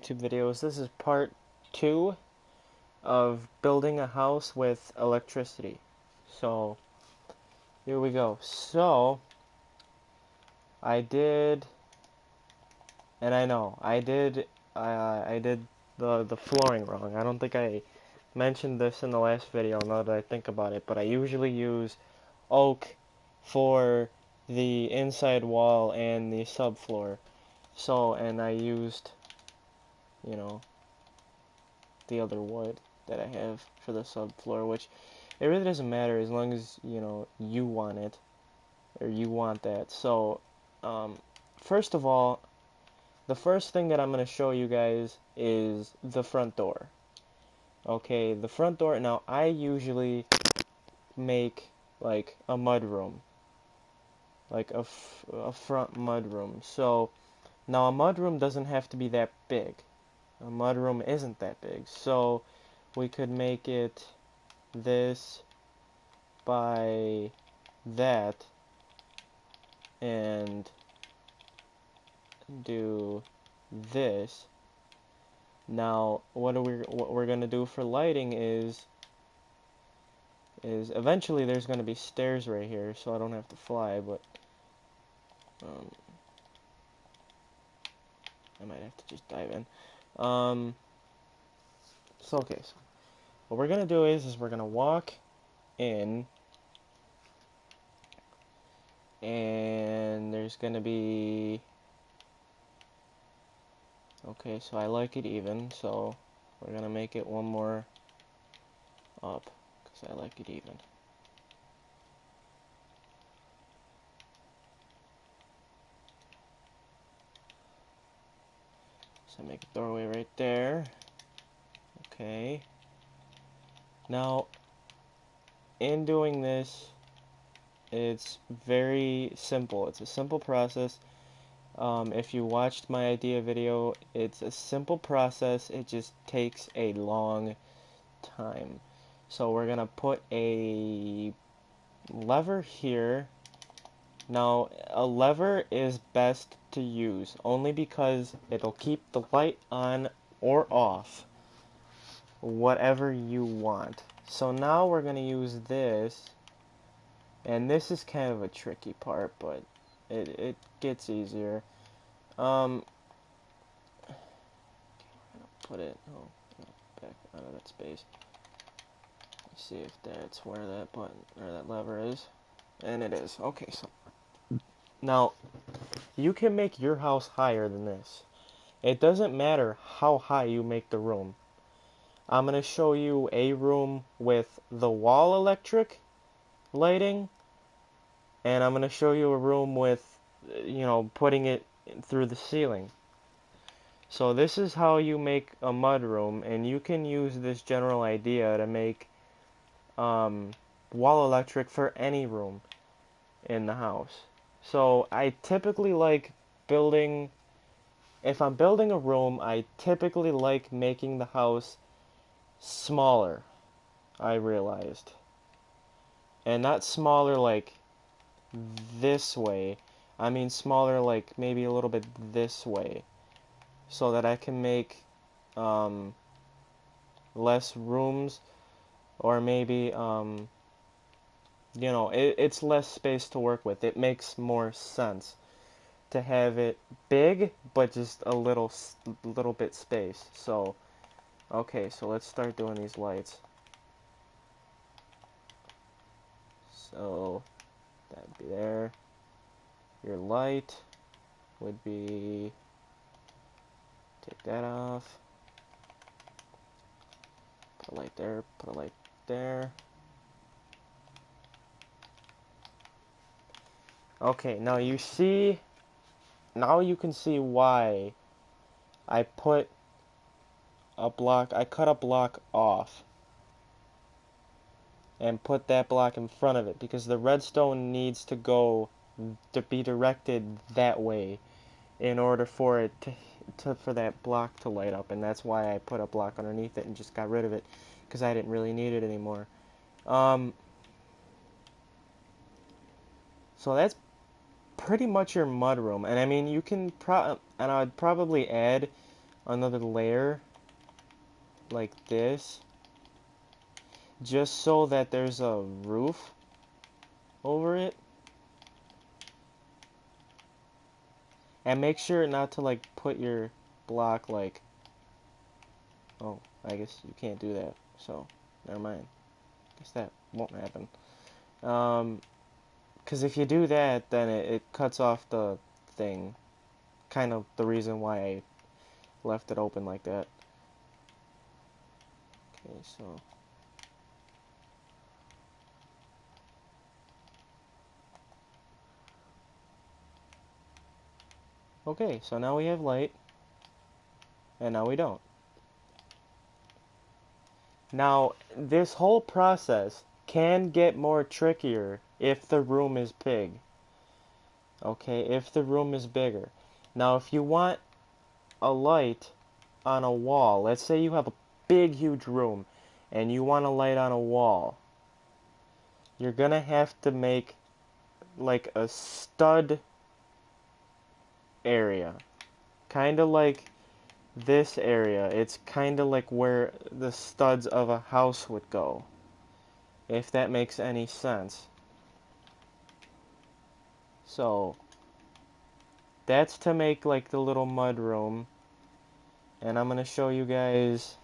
YouTube videos. This is part 2 of building a house with electricity. So, here we go. So, I did, and I know, I did the flooring wrong. I don't think I mentioned this in the last video now that I think about it, but I usually use oak for the inside wall and the subfloor. So, and I used, you know, the other wood that I have for the subfloor, which it really doesn't matter as long as, you know, you want it, or you want that. So, first of all, the first thing that I'm going to show you guys is the front door. Okay, the front door. Now, I usually make, like, a mud room. Like, a front mud room. So, now a mud room doesn't have to be that big. A mud room isn't that big. So, we could make it this by that and do this. Now, what we're gonna do for lighting is eventually there's gonna be stairs right here, so I don't have to fly, but I might have to just dive in. So okay, so what we're gonna do is we're gonna walk in, and there's gonna be, okay, so I like it even, so we're gonna make it one more up, because I like it even. So make a doorway right there. Okay. Now, in doing this, it's very simple. It's a simple process. If you watched my idea video, it's a simple process. It just takes a long time. So we're gonna put a lever here. Now, a lever is best to use only because it'll keep the light on or off, whatever you want. So now we're gonna use this. And this is kind of a tricky part, but it gets easier. Okay, we're gonna put it back out of that space. Let's see if that's where that button or that lever is. And it is. Okay, so now you can make your house higher than this. It doesn't matter how high you make the room. I'm gonna show you a room with the wall electric lighting, and I'm going to show you a room with, you know, putting it through the ceiling. So this is how you make a mud room, and you can use this general idea to make wall electric for any room in the house. So I typically like building, if I'm building a room, I typically like making the house smaller, I realized. And not smaller like this way. I mean smaller like maybe a little bit this way, so that I can make less rooms, or maybe you know, it's less space to work with. It makes more sense to have it big but just a little bit space. So okay, so let's start doing these lights. So that would be there. Your light would be, take that off, put a light there, put a light there. Okay, now you see, now you can see why I put a block, I cut a block off and put that block in front of it, because the redstone needs to go, to be directed that way in order for it to for that block to light up, and that's why I put a block underneath it and just got rid of it, because I didn't really need it anymore. So that's pretty much your mud room, and I mean you can and I'd probably add another layer like this, just so that there's a roof over it. And make sure not to like put your block like, oh, I guess you can't do that, so never mind. Guess that won't happen. Because if you do that, then it cuts off the thing. Kind of the reason why I left it open like that. Okay, so okay, so now we have light, and now we don't. Now, this whole process can get more trickier if the room is big. Okay, if the room is bigger. Now, if you want a light on a wall, let's say you have a big, huge room, and you want a light on a wall, you're gonna have to make like a stud area. Kind of like this area. It's kind of like where the studs of a house would go. If that makes any sense. So, that's to make like the little mud room. And I'm going to show you guys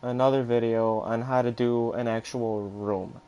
another video on how to do an actual room.